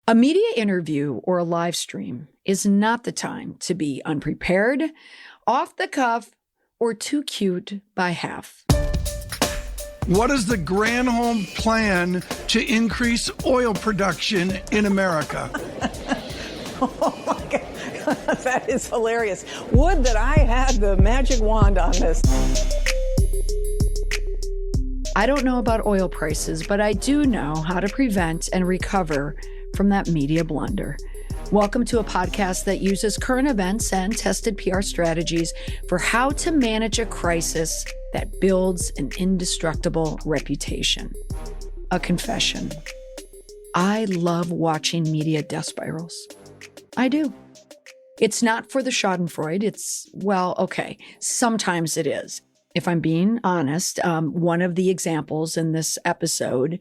A media interview or a live stream is not the time to be unprepared, off the cuff, or too cute by half. What is the Granholm plan to increase oil production in America? Oh my God, that is hilarious. Would that I had the magic wand on this. I don't know about oil prices, but I do know how to prevent and recover from that media blunder. Welcome to a podcast that uses current events and tested PR strategies for how to manage a crisis that builds an indestructible reputation. A confession. I love watching media death spirals. I do. It's not for the schadenfreude. Sometimes it is. If I'm being honest, one of the examples in this episode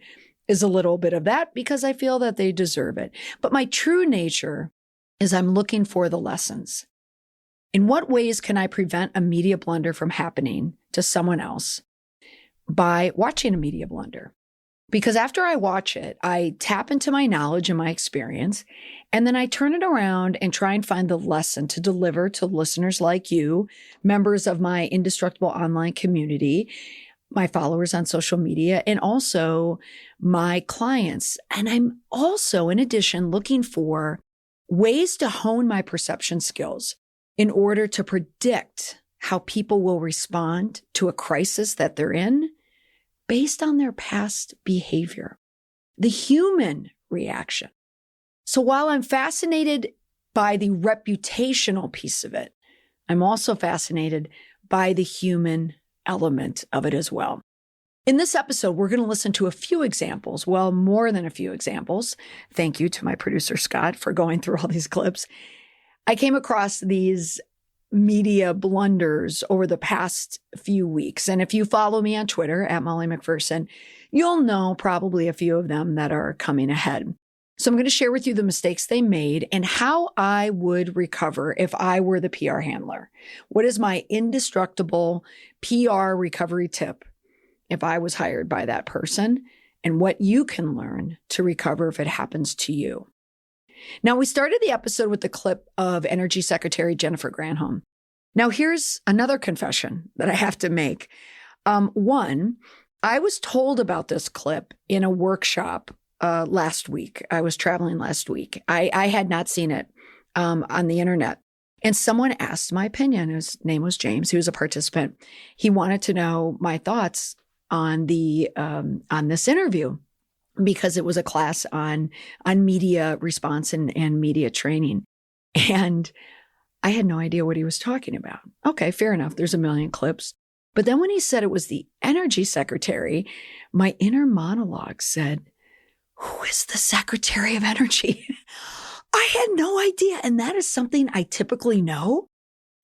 is a little bit of that because I feel that they deserve it. But my true nature is I'm looking for the lessons. In what ways can I prevent a media blunder from happening to someone else by watching a media blunder? Because after I watch it, I tap into my knowledge and my experience, and then I turn it around and try and find the lesson to deliver to listeners like you, members of my indestructible online community, my followers on social media, and also my clients. And I'm also, in addition, looking for ways to hone my perception skills in order to predict how people will respond to a crisis that they're in based on their past behavior, the human reaction. So while I'm fascinated by the reputational piece of it, I'm also fascinated by the human element of it as well. In this episode, we're going to listen to a few examples, well, more than a few examples. Thank you to my producer, Scott, for going through all these clips. I came across these media blunders over the past few weeks. And if you follow me on Twitter at Molly McPherson, you'll know probably a few of them that are coming ahead. So I'm going to share with you the mistakes they made and how I would recover if I were the PR handler. What is my indestructible PR recovery tip if I was hired by that person, and what you can learn to recover if it happens to you? Now, we started the episode with the clip of Energy Secretary Jennifer Granholm. Now, here's another confession that I have to make. One, I was told about this clip in a workshop last week. I was traveling last week. I had not seen it on the internet. And someone asked my opinion. His name was James. He was a participant. He wanted to know my thoughts on this interview, because it was a class on media response and media training. And I had no idea what he was talking about. Okay, fair enough. There's a million clips. But then when he said it was the energy secretary, my inner monologue said, who is the Secretary of Energy? I had no idea. And that is something I typically know.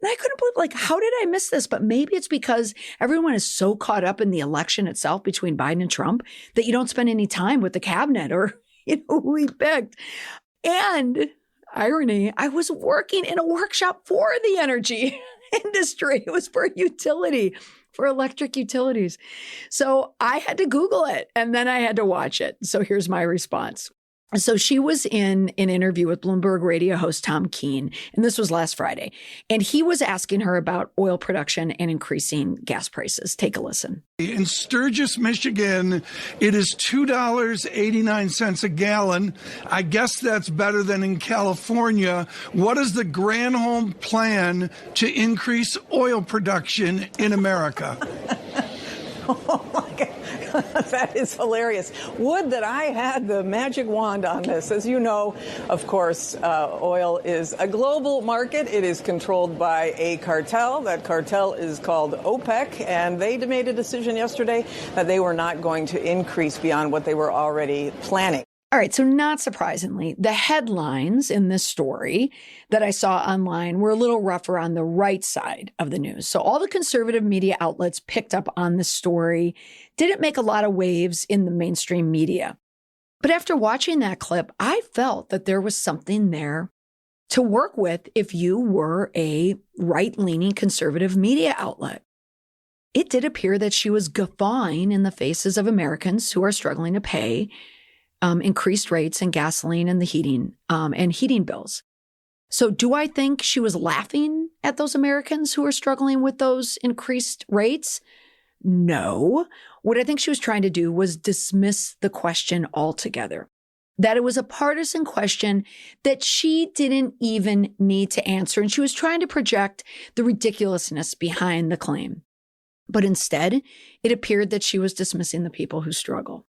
And I couldn't believe, how did I miss this? But maybe it's because everyone is so caught up in the election itself between Biden and Trump that you don't spend any time with the cabinet or, who he picked. And irony, I was working in a workshop for the energy industry. It was for utility, for electric utilities. So I had to Google it and then I had to watch it. So here's my response. So she was in an interview with Bloomberg radio host Tom Keene, and this was last Friday. And he was asking her about oil production and increasing gas prices. Take a listen. In Sturgis, Michigan, it is $2.89 a gallon. I guess that's better than in California. What is the Granholm plan to increase oil production in America? Oh my God. That is hilarious. Would that I had the magic wand on this. As you know, of course, oil is a global market. It is controlled by a cartel. That cartel is called OPEC, and they made a decision yesterday that they were not going to increase beyond what they were already planning. All right, so not surprisingly, the headlines in this story that I saw online were a little rougher on the right side of the news. So all the conservative media outlets picked up on this story, didn't make a lot of waves in the mainstream media. But after watching that clip, I felt that there was something there to work with if you were a right-leaning conservative media outlet. It did appear that she was guffawing in the faces of Americans who are struggling to pay increased rates in gasoline and the heating and heating bills. So do I think she was laughing at those Americans who are struggling with those increased rates? No. What I think she was trying to do was dismiss the question altogether. That it was a partisan question that she didn't even need to answer. And she was trying to project the ridiculousness behind the claim. But instead, it appeared that she was dismissing the people who struggle.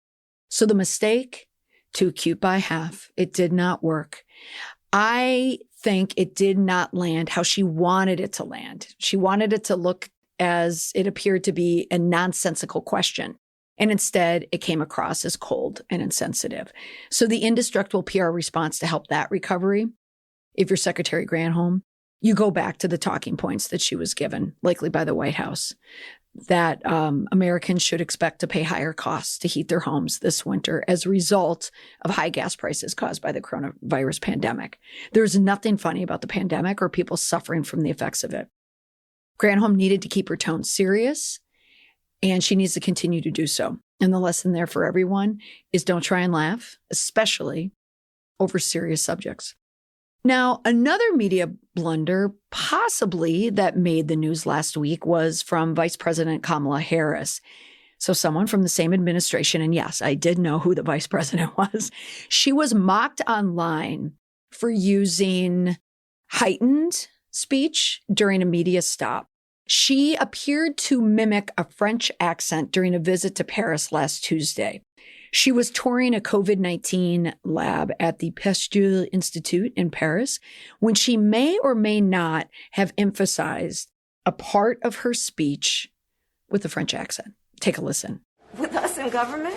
So the mistake, too cute by half, it did not work. I think it did not land how she wanted it to land. She wanted it to look as it appeared to be a nonsensical question. And instead, it came across as cold and insensitive. So the indestructible PR response to help that recovery, if you're Secretary Granholm, you go back to the talking points that she was given, likely by the White House, that Americans should expect to pay higher costs to heat their homes this winter as a result of high gas prices caused by the coronavirus pandemic. There's nothing funny about the pandemic or people suffering from the effects of it. Granholm needed to keep her tone serious, and she needs to continue to do so. And the lesson there for everyone is don't try and laugh, especially over serious subjects. Now, another media blunder, possibly that made the news last week, was from Vice President Kamala Harris. So someone from the same administration, and yes, I did know who the vice president was. She was mocked online for using heightened speech during a media stop. She appeared to mimic a French accent during a visit to Paris last Tuesday. She was touring a COVID-19 lab at the Pasteur Institute in Paris when she may or may not have emphasized a part of her speech with a French accent. Take a listen. With us in government,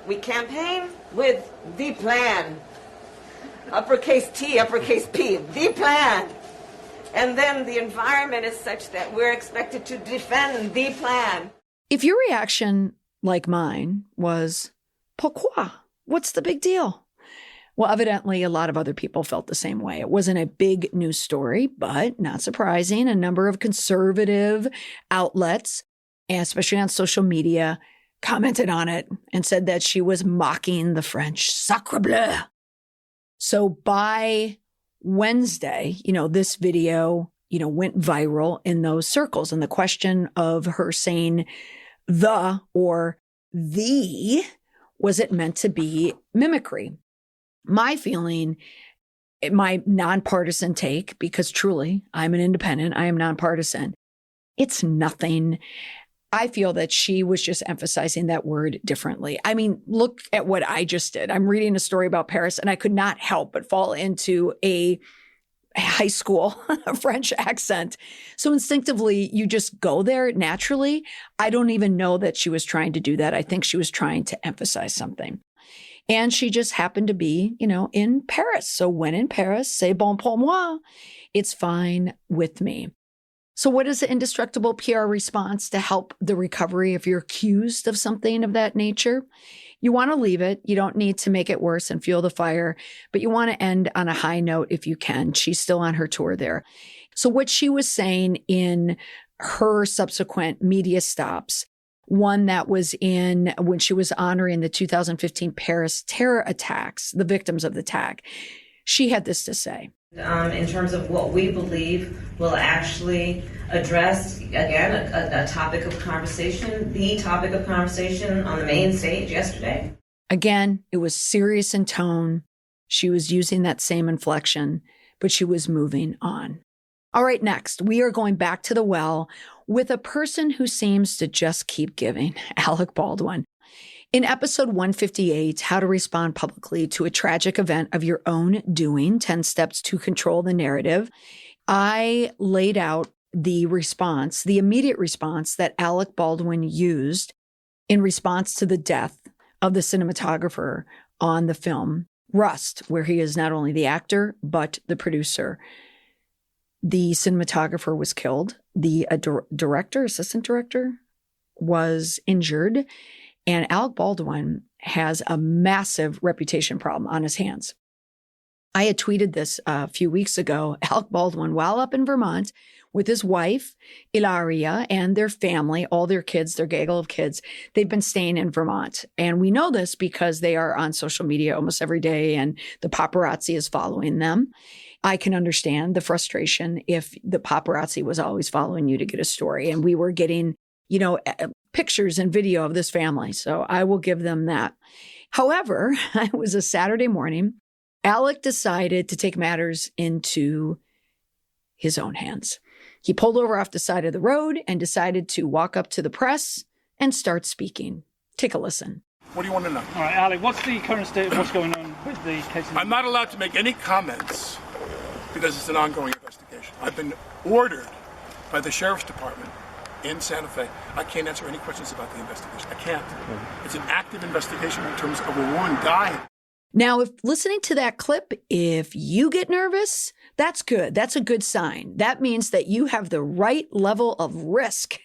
we campaign with the plan. Uppercase T, uppercase P, the plan. And then the environment is such that we're expected to defend the plan. If your reaction, like mine, was, pourquoi? What's the big deal? Well, evidently, a lot of other people felt the same way. It wasn't a big news story, but not surprising, a number of conservative outlets, and especially on social media, commented on it and said that she was mocking the French. Sacre bleu. So by Wednesday, this video, went viral in those circles. And the question of her saying the or the, was it meant to be mimicry? My feeling, my nonpartisan take, because truly I'm an independent, I am nonpartisan. It's nothing. I feel that she was just emphasizing that word differently. I mean, look at what I just did. I'm reading a story about Paris, and I could not help but fall into a high school French accent. So instinctively, you just go there naturally. I don't even know that she was trying to do that. I think she was trying to emphasize something. And she just happened to be, in Paris. So when in Paris, c'est bon pour moi. It's fine with me. So what is the indestructible PR response to help the recovery if you're accused of something of that nature? You want to leave it. You don't need to make it worse and fuel the fire, but you want to end on a high note if you can. She's still on her tour there. So what she was saying in her subsequent media stops, one that was in when she was honoring the 2015 Paris terror attacks, the victims of the attack, she had this to say. In terms of what we believe will actually address, again, a topic of conversation, the topic of conversation on the main stage yesterday. Again, it was serious in tone. She was using that same inflection, but she was moving on. All right, next, we are going back to the well with a person who seems to just keep giving, Alec Baldwin. In episode 158, How to Respond Publicly to a Tragic Event of Your Own Doing, 10 Steps to Control the Narrative, I laid out the response, the immediate response that Alec Baldwin used in response to the death of the cinematographer on the film Rust, where he is not only the actor, but the producer. The cinematographer was killed. The assistant director was injured. And Alec Baldwin has a massive reputation problem on his hands. I had tweeted this a few weeks ago. Alec Baldwin, while up in Vermont with his wife, Ilaria, and their family, all their kids, their gaggle of kids, they've been staying in Vermont. And we know this because they are on social media almost every day and the paparazzi is following them. I can understand the frustration if the paparazzi was always following you to get a story. And we were getting, pictures and video of this family. So I will give them that. However, it was a Saturday morning. Alec decided to take matters into his own hands. He pulled over off the side of the road and decided to walk up to the press and start speaking. Take a listen. What do you want to know? All right, Alec, what's the current state of what's going on with the case? I'm not allowed to make any comments because it's an ongoing investigation. I've been ordered by the Sheriff's Department in Santa Fe. I can't answer any questions about the investigation. I can't. It's an active investigation in terms of a woman dying. Now, if listening to that clip, if you get nervous, that's good. That's a good sign. That means that you have the right level of risk,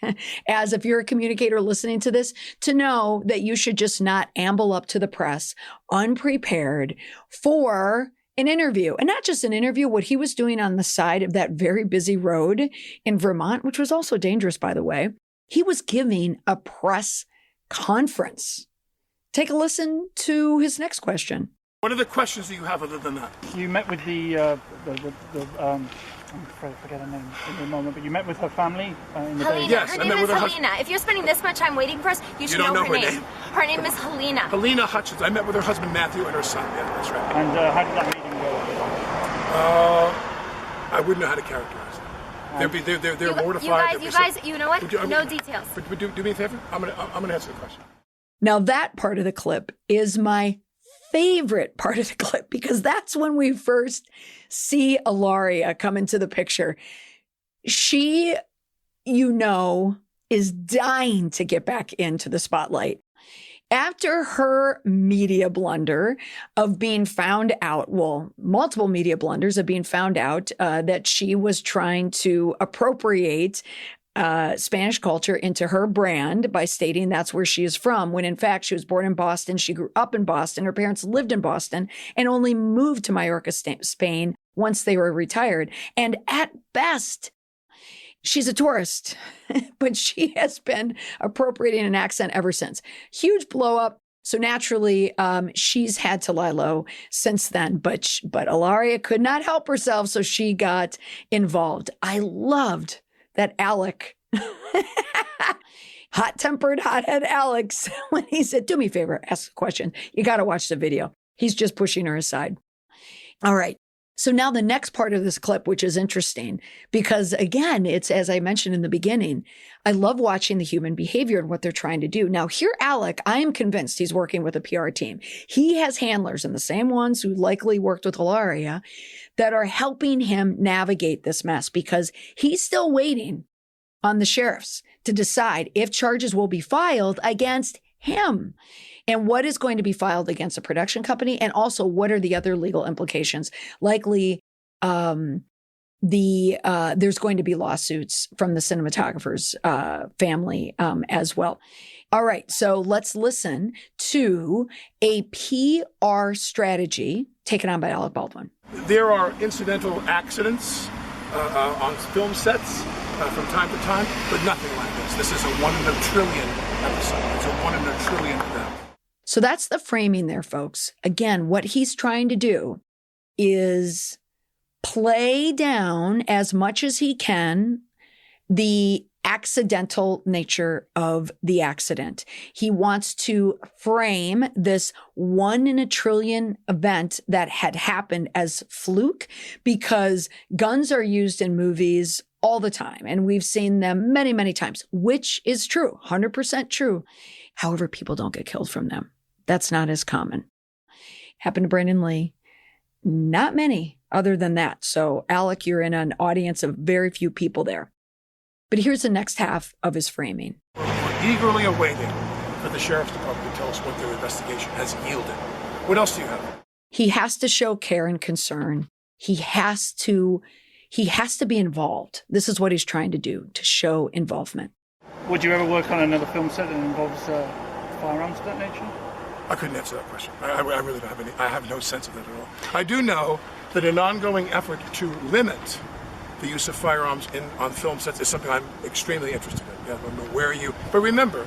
as if you're a communicator listening to this, to know that you should just not amble up to the press unprepared for an interview. And not just an interview, what he was doing on the side of that very busy road in Vermont, which was also dangerous, by the way. He was giving a press conference. Take a listen to his next question. What are the questions that you have other than that? You met with I'm afraid I forget her name in a moment, but you met with her family in the day. Yes, her name is Helena. If you're spending this much time waiting for us, you should know her name. Her name is Helena. Helena Hutchins. I met with her husband Matthew and her son. Yeah, that's right. And how did that meeting go? I wouldn't know how to characterize it. They're mortified. You guys, you know what? No details. But do me a favor. I'm gonna answer the question. Now that part of the clip is my favorite part of the clip because that's when we first see Ilaria come into the picture. She, is dying to get back into the spotlight. After her media blunder of being found out, multiple media blunders of being found out that she was trying to appropriate Spanish culture into her brand by stating that's where she is from, when in fact she was born in Boston. She grew up in Boston. Her parents lived in Boston and only moved to Mallorca, Spain once they were retired. And at best, she's a tourist, but she has been appropriating an accent ever since. Huge blow up. So naturally, she's had to lie low since then, but Ilaria could not help herself. So she got involved. I loved that Alec, hot-tempered, hothead Alex, when he said, do me a favor, ask a question. You got to watch the video. He's just pushing her aside. All right. So now the next part of this clip, which is interesting, because again, it's as I mentioned in the beginning, I love watching the human behavior and what they're trying to do. Now here, Alec, I am convinced he's working with a PR team. He has handlers and the same ones who likely worked with Ilaria that are helping him navigate this mess because he's still waiting on the sheriffs to decide if charges will be filed against him and what is going to be filed against a production company. And also what are the other legal implications? Likely, there's going to be lawsuits from the cinematographer's family as well. All right. So let's listen to a PR strategy taken on by Alec Baldwin. There are incidental accidents on film sets from time to time, but nothing like this. This is a 1 in a trillion episode. It's a 1 in a trillion event. So that's the framing there, folks. Again, what he's trying to do is play down as much as he can the accidental nature of the accident. He wants to frame this 1 in a trillion event that had happened as fluke because guns are used in movies all the time. And we've seen them many, many times, which is true, 100% true. However, people don't get killed from them. That's not as common. Happened to Brandon Lee. Not many other than that. So Alec, you're in an audience of very few people there. But here's the next half of his framing. We're eagerly awaiting for the Sheriff's Department to tell us what their investigation has yielded. What else do you have? He has to show care and concern. He has to be involved. This is what he's trying to do, to show involvement. Would you ever work on another film set that involves firearms of that nature? I couldn't answer that question. I really don't have any, I have no sense of that at all. I do know that an ongoing effort to limit the use of firearms on film sets is something I'm extremely interested in. Yeah, where are you? But remember,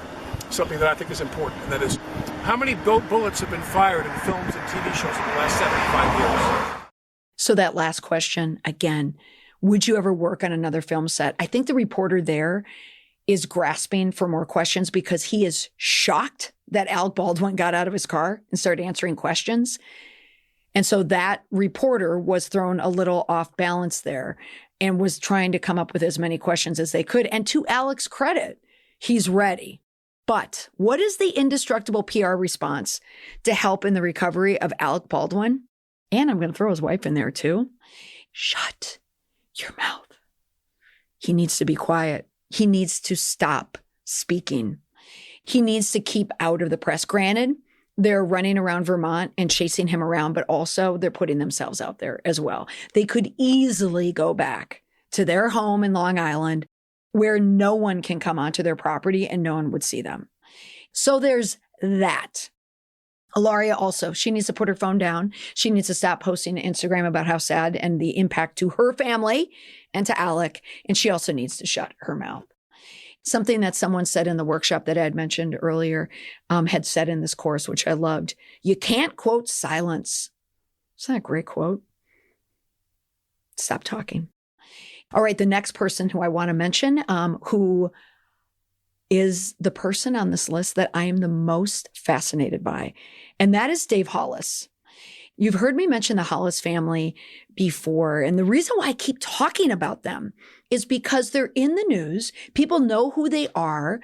something that I think is important, and that is, how many bullets have been fired in films and TV shows in the last 75 years? So that last question, again, would you ever work on another film set? I think the reporter there is grasping for more questions because he is shocked that Alec Baldwin got out of his car and started answering questions. And so that reporter was thrown a little off balance there and was trying to come up with as many questions as they could. And to Alec's credit, he's ready. But what is the indestructible PR response to help in the recovery of Alec Baldwin? And I'm going to throw his wife in there too. Shut your mouth. He needs to be quiet. He needs to stop speaking. He needs to keep out of the press. Granted, they're running around Vermont and chasing him around, but also they're putting themselves out there as well. They could easily go back to their home in Long Island where no one can come onto their property and no one would see them. So there's that. Ilaria also, she needs to put her phone down. She needs to stop posting to Instagram about how sad and the impact to her family and to Alec. And she also needs to shut her mouth. Something that someone said in the workshop that I had mentioned earlier, had said in this course, which I loved. You can't quote silence. Isn't that a great quote? Stop talking. All right, the next person who I want to mention, who is the person on this list that I am the most fascinated by, and that is Dave Hollis. You've heard me mention the Hollis family before, and the reason why I keep talking about them is because they're in the news. People know who they are,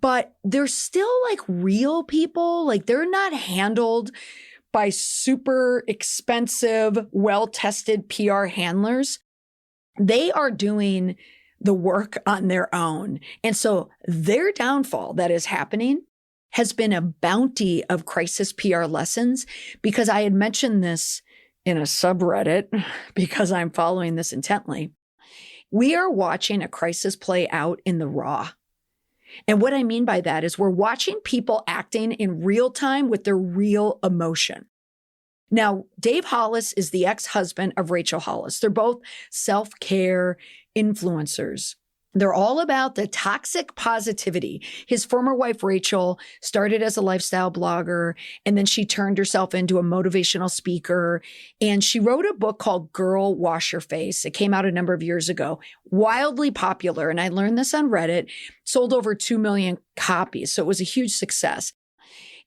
but they're still like real people. Like they're not handled by super expensive, well-tested PR handlers. They are doing the work on their own. And so their downfall that is happening has been a bounty of crisis PR lessons, because I had mentioned this in a subreddit because I'm following this intently. We are watching a crisis play out in the raw. And what I mean by that is we're watching people acting in real time with their real emotion. Now, Dave Hollis is the ex-husband of Rachel Hollis. They're both self-care influencers. They're all about the toxic positivity. His former wife, Rachel, started as a lifestyle blogger, and then she turned herself into a motivational speaker. And she wrote a book called Girl, Wash Your Face. It came out a number of years ago, wildly popular. And I learned this on Reddit, sold over 2 million copies. So it was a huge success.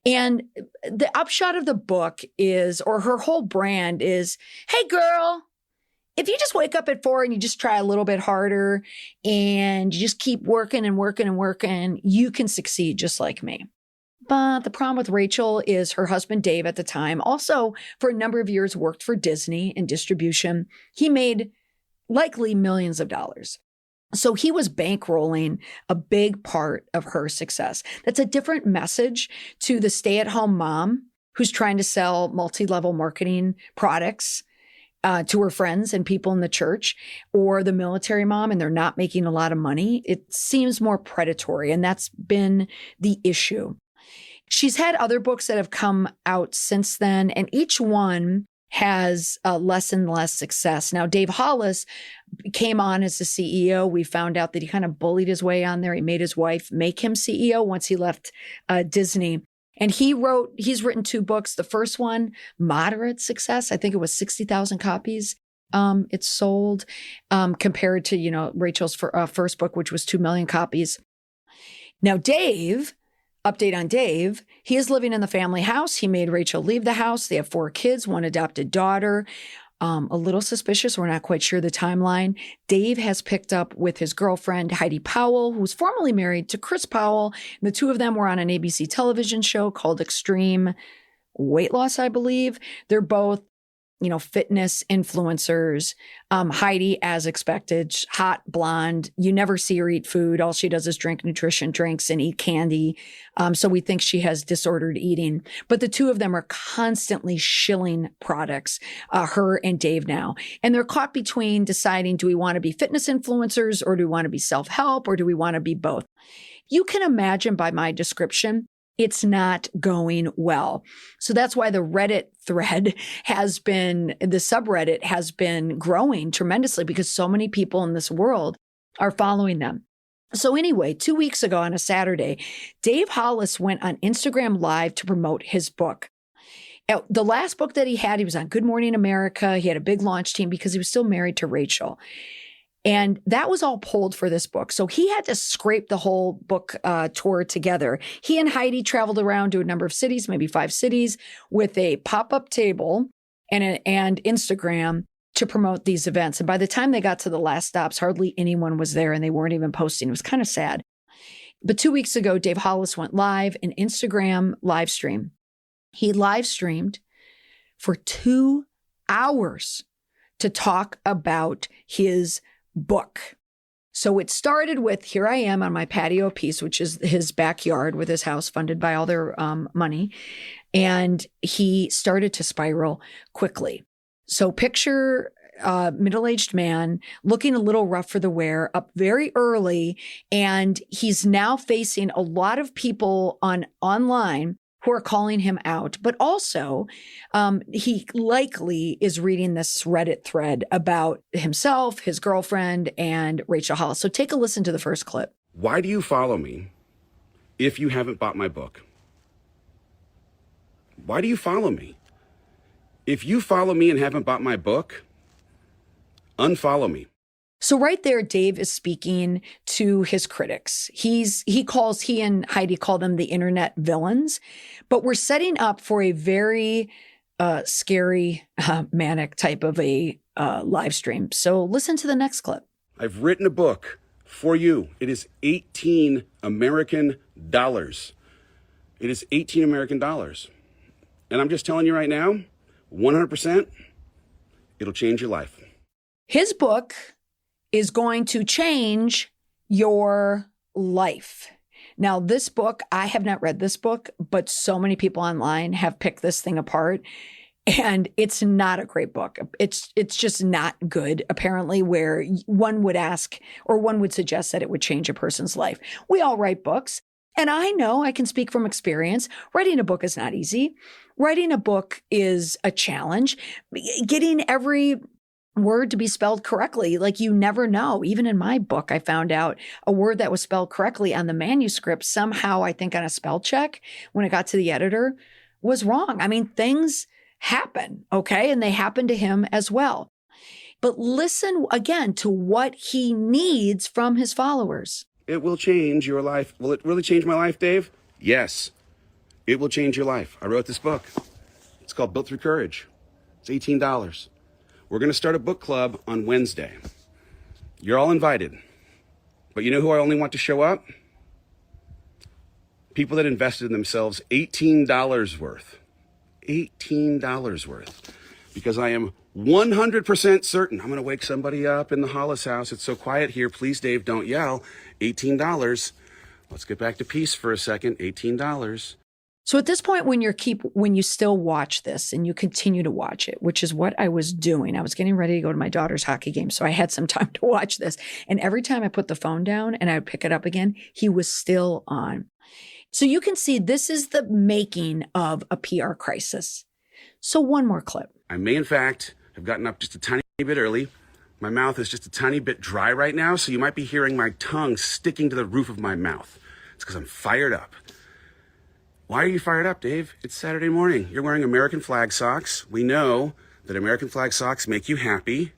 And the upshot of the book is, or her whole brand is, hey, girl, if you just wake up at 4 and you just try a little bit harder and you just keep working and working and working, you can succeed just like me. But the problem with Rachel is her husband, Dave, at the time, also for a number of years worked for Disney in distribution. He made likely millions of dollars. So he was bankrolling a big part of her success. That's a different message to the stay-at-home mom who's trying to sell multi-level marketing products to her friends and people in the church, or the military mom and they're not making a lot of money. It seems more predatory, and that's been the issue. She's had other books that have come out since then, and each one has less and less success. Now, Dave Hollis came on as the CEO. We found out that he kind of bullied his way on there. He made his wife make him CEO once he left Disney. And he's written 2 books. The first one, moderate success. I think it was 60,000 copies. It sold compared to, Rachel's first book, which was 2 million copies. Now, Dave, update on Dave, he is living in the family house. He made Rachel leave the house. They have 4 kids, 1 adopted daughter. A little suspicious. We're not quite sure the timeline. Dave has picked up with his girlfriend, Heidi Powell, who's formerly married to Chris Powell. And the 2 of them were on an ABC television show called Extreme Weight Loss, I believe. They're both, fitness influencers. Heidi, as expected, hot, blonde. You never see her eat food. All she does is drink nutrition drinks and eat candy. So we think she has disordered eating. But the 2 of them are constantly shilling products, her and Dave now. And they're caught between deciding, do we want to be fitness influencers, or do we want to be self-help, or do we want to be both? You can imagine by my description it's not going well. So that's why the Reddit thread the subreddit has been growing tremendously because so many people in this world are following them. So anyway, 2 weeks ago on a Saturday, Dave Hollis went on Instagram Live to promote his book. The last book that he was on Good Morning America. He had a big launch team because he was still married to Rachel. And that was all pulled for this book. So he had to scrape the whole book tour together. He and Heidi traveled around to a number of cities, maybe 5 cities, with a pop-up table and Instagram to promote these events. And by the time they got to the last stops, hardly anyone was there and they weren't even posting. It was kind of sad. But 2 weeks ago, Dave Hollis went live, an Instagram live stream. He live streamed for 2 hours to talk about his book. So it started with, here I am on my patio piece, which is his backyard with his house funded by all their money. And he started to spiral quickly. So picture a middle-aged man looking a little rough for the wear, up very early. And he's now facing a lot of people online who are calling him out. But also, he likely is reading this Reddit thread about himself, his girlfriend, and Rachel Hollis. So take a listen to the first clip. Why do you follow me if you haven't bought my book? Why do you follow me? If you follow me and haven't bought my book, unfollow me. So right there, Dave is speaking to his critics. He and Heidi call them the internet villains, but we're setting up for a very scary, manic type of a live stream. So listen to the next clip. I've written a book for you. It is $18 American. It is $18 American. And I'm just telling you right now, 100%, it'll change your life. His book is going to change your life. Now, this book, I have not read this book, but so many people online have picked this thing apart. And it's not a great book. It's just not good, apparently, where one would ask or one would suggest that it would change a person's life. We all write books. And I know, I can speak from experience, writing a book is not easy. Writing a book is a challenge. Getting every word to be spelled correctly, like you never know. Even in my book, I found out a word that was spelled correctly on the manuscript somehow, I think on a spell check, when it got to the editor, was wrong. I mean, things happen, okay? And they happen to him as well. But listen again to what he needs from his followers. It will change your life. Will it really change my life, Dave? Yes, it will change your life. I wrote this book. It's called Built Through Courage. It's $18. We're going to start a book club on Wednesday. You're all invited. But you know who I only want to show up? People that invested in themselves $18 worth. $18 worth. Because I am 100% certain I'm going to wake somebody up in the Hollis house. It's so quiet here. Please, Dave, don't yell. $18. Let's get back to peace for a second. $18. So at this point, when you still watch this and you continue to watch it, which is what I was doing, I was getting ready to go to my daughter's hockey game. So I had some time to watch this. And every time I put the phone down and I would pick it up again, he was still on. So you can see this is the making of a PR crisis. So one more clip. I may, in fact, have gotten up just a tiny bit early. My mouth is just a tiny bit dry right now, so you might be hearing my tongue sticking to the roof of my mouth. It's because I'm fired up. Why are you fired up, Dave? It's Saturday morning. You're wearing American flag socks. We know that American flag socks make you happy.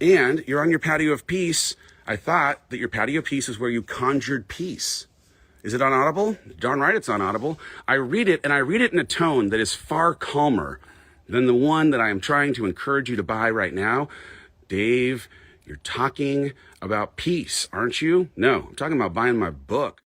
And you're on your patio of peace. I thought that your patio of peace is where you conjured peace. Is it unaudible? Darn right it's unaudible. I read it, and I read it in a tone that is far calmer than the one that I am trying to encourage you to buy right now. Dave, you're talking about peace, aren't you? No, I'm talking about buying my book.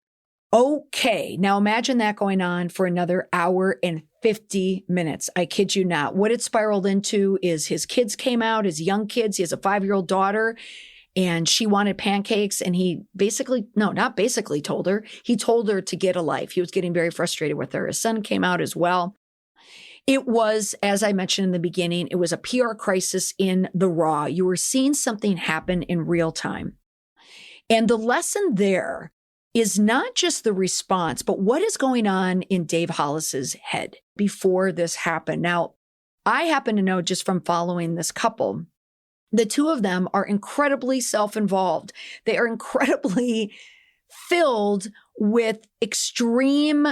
Okay, now imagine that going on for another hour and 50 minutes. I kid you not. What it spiraled into is his kids came out, his young kids. He has a 5-year-old daughter, and she wanted pancakes. And he told her. He told her to get a life. He was getting very frustrated with her. His son came out as well. It was, as I mentioned in the beginning, it was a PR crisis in the raw. You were seeing something happen in real time. And the lesson there is not just the response, but what is going on in Dave Hollis's head before this happened. Now, I happen to know just from following this couple, the two of them are incredibly self-involved. They are incredibly filled with extreme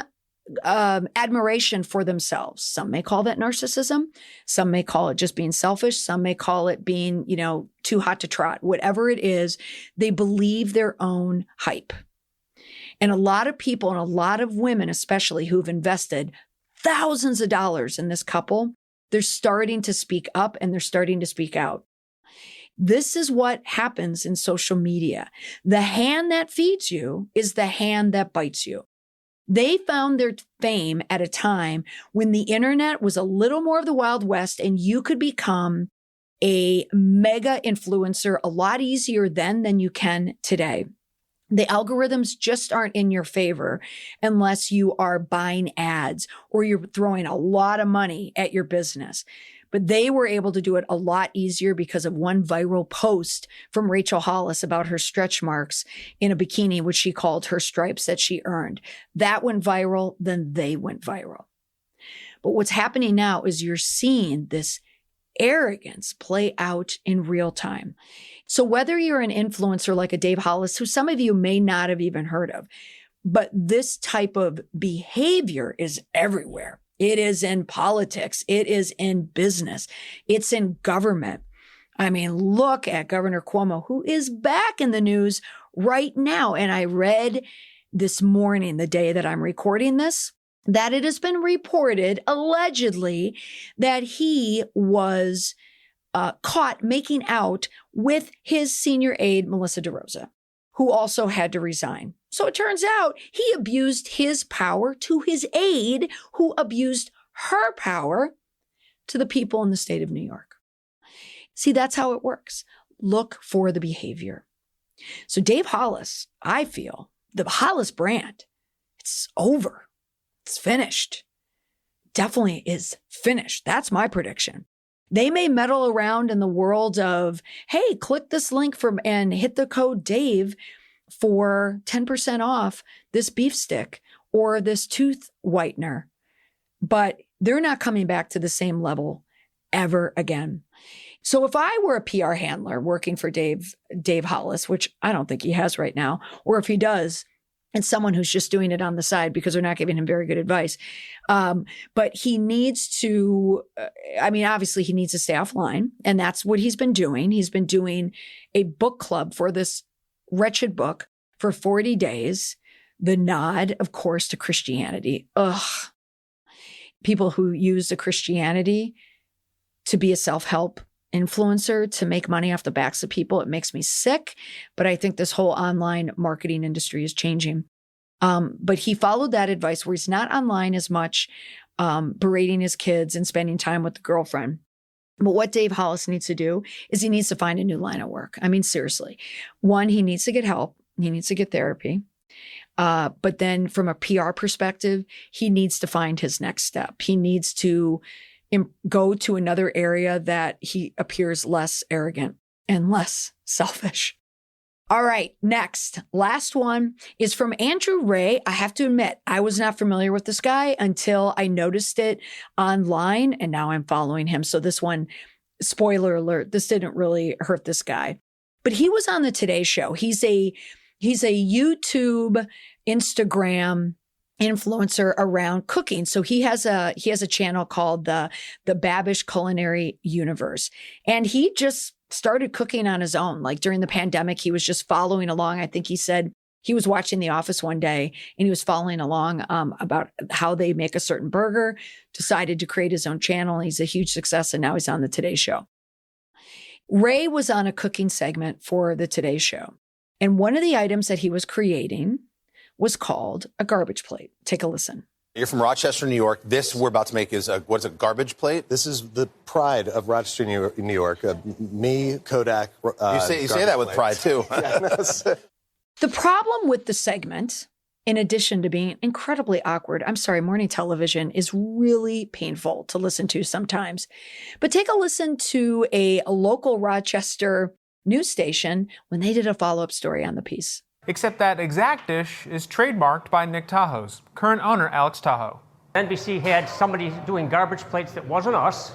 admiration for themselves. Some may call that narcissism. Some may call it just being selfish. Some may call it being, too hot to trot. Whatever it is, they believe their own hype. And a lot of people, and a lot of women especially, who've invested thousands of dollars in this couple, they're starting to speak up and they're starting to speak out. This is what happens in social media. The hand that feeds you is the hand that bites you. They found their fame at a time when the internet was a little more of the Wild West and you could become a mega influencer a lot easier then than you can today. The algorithms just aren't in your favor unless you are buying ads or you're throwing a lot of money at your business. But they were able to do it a lot easier because of one viral post from Rachel Hollis about her stretch marks in a bikini, which she called her stripes that she earned. That went viral, then they went viral. But what's happening now is you're seeing this arrogance play out in real time. So whether you're an influencer like a Dave Hollis, who some of you may not have even heard of, but this type of behavior is everywhere. It is in politics. It is in business. It's in government. I mean, look at Governor Cuomo, who is back in the news right now. And I read this morning, the day that I'm recording this, that it has been reported, allegedly, that he was caught making out with his senior aide, Melissa DeRosa, who also had to resign. So it turns out he abused his power to his aide, who abused her power to the people in the state of New York. See, that's how it works. Look for the behavior. So Dave Hollis, I feel, the Hollis brand, it's over. It's finished. Definitely is finished. That's my prediction. They may meddle around in the world of, hey, click this link and hit the code Dave for 10% off this beef stick or this tooth whitener. But they're not coming back to the same level ever again. So if I were a PR handler working for Dave Hollis, which I don't think he has right now, or if he does, it's someone who's just doing it on the side because they're not giving him very good advice. But he needs to, obviously he needs to stay offline. And that's what he's been doing. He's been doing a book club for this wretched book for 40 days. The nod, of course, to Christianity. Ugh. People who use the Christianity to be a self-help influencer to make money off the backs of people. It makes me sick, but I think this whole online marketing industry is changing. But he followed that advice where he's not online as much, berating his kids and spending time with the girlfriend. But what Dave Hollis needs to do is he needs to find a new line of work. I mean, seriously. One, he needs to get help. He needs to get therapy. But then from a PR perspective, he needs to find his next step. He needs to go to another area that he appears less arrogant and less selfish. All right, next, last one is from Andrew Ray. I have to admit, I was not familiar with this guy until I noticed it online, and now I'm following him. So this one, spoiler alert, this didn't really hurt this guy. But he was on the Today Show. He's a YouTube, Instagram influencer around cooking. So he has a channel called the Babish Culinary Universe. And he just started cooking on his own. Like during the pandemic, he was just following along. I think he said he was watching The Office one day and he was following along about how they make a certain burger, decided to create his own channel. He's a huge success and now he's on the Today Show. Ray was on a cooking segment for the Today Show. And one of the items that he was creating was called a garbage plate. Take a listen. You're from Rochester, New York. This we're about to make is what's a garbage plate? This is the pride of Rochester, New York. Me, Kodak. You say that with pride, too. The problem with the segment, in addition to being incredibly awkward, I'm sorry, morning television is really painful to listen to sometimes. But take a listen to a local Rochester news station when they did a follow-up story on the piece. Except that exact dish is trademarked by Nick Tahoe's current owner, Alex Tahoe. NBC had somebody doing garbage plates that wasn't us,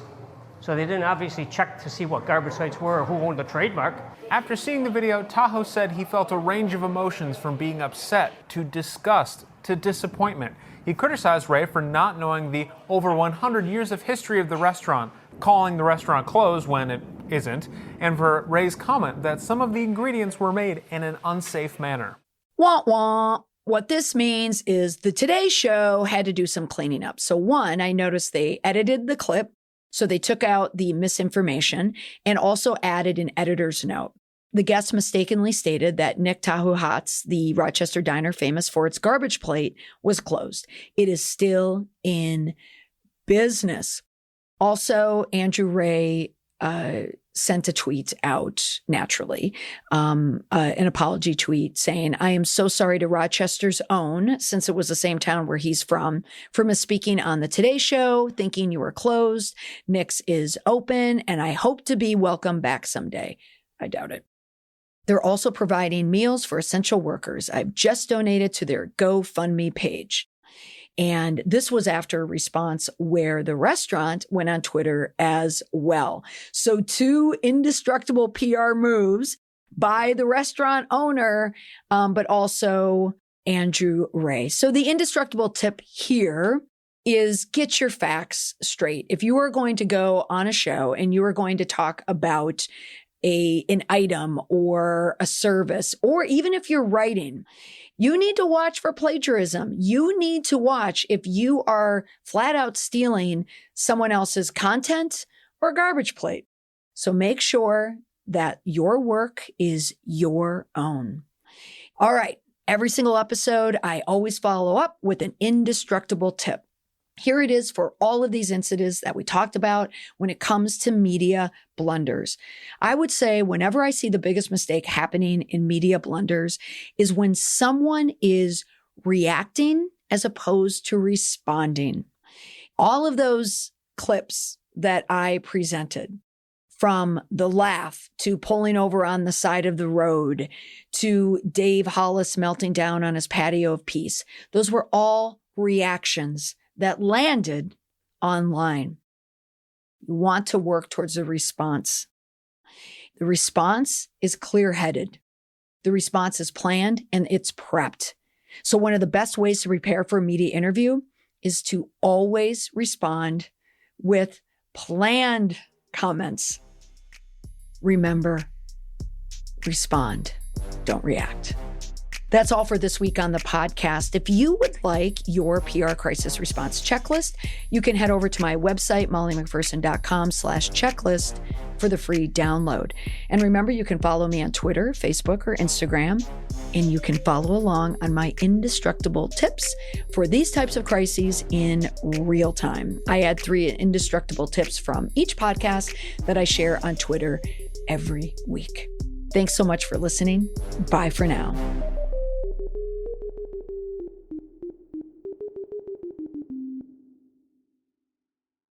so they didn't obviously check to see what garbage plates were or who owned the trademark. After seeing the video, Tahoe said he felt a range of emotions from being upset to disgust to disappointment. He criticized Ray for not knowing the over 100 years of history of the restaurant, calling the restaurant closed when it isn't, and for Ray's comment that some of the ingredients were made in an unsafe manner. Wah wah. What this means is the Today Show had to do some cleaning up. So one, I noticed they edited the clip, so they took out the misinformation and also added an editor's note. The guest mistakenly stated that Nick Tahoe Hots, the Rochester diner famous for its garbage plate, was closed. It is still in business. Also, Andrew Ray sent a tweet out naturally, an apology tweet saying, "I am so sorry to Rochester's own, since it was the same town where he's from misspeaking on the Today Show, thinking you were closed. Nick's is open, and I hope to be welcome back someday." I doubt it. They're also providing meals for essential workers. I've just donated to their GoFundMe page. And this was after a response where the restaurant went on Twitter as well. So 2 indestructible PR moves by the restaurant owner, but also Andrew Ray. So the indestructible tip here is get your facts straight. If you are going to go on a show and you are going to talk about an item or a service, or even if you're writing, you need to watch for plagiarism. You need to watch if you are flat out stealing someone else's content or garbage plate. So make sure that your work is your own. All right. Every single episode, I always follow up with an indestructible tip. Here it is for all of these incidents that we talked about when it comes to media blunders. I would say whenever I see the biggest mistake happening in media blunders is when someone is reacting as opposed to responding. All of those clips that I presented, from the laugh to pulling over on the side of the road to Dave Hollis melting down on his patio of peace, those were all reactions that landed online. You want to work towards a response. The response is clear-headed. The response is planned and it's prepped. So one of the best ways to prepare for a media interview is to always respond with planned comments. Remember, respond, don't react. That's all for this week on the podcast. If you would like your PR crisis response checklist, you can head over to my website, mollymcpherson.com/checklist for the free download. And remember, you can follow me on Twitter, Facebook, or Instagram, and you can follow along on my indestructible tips for these types of crises in real time. I add 3 indestructible tips from each podcast that I share on Twitter every week. Thanks so much for listening. Bye for now.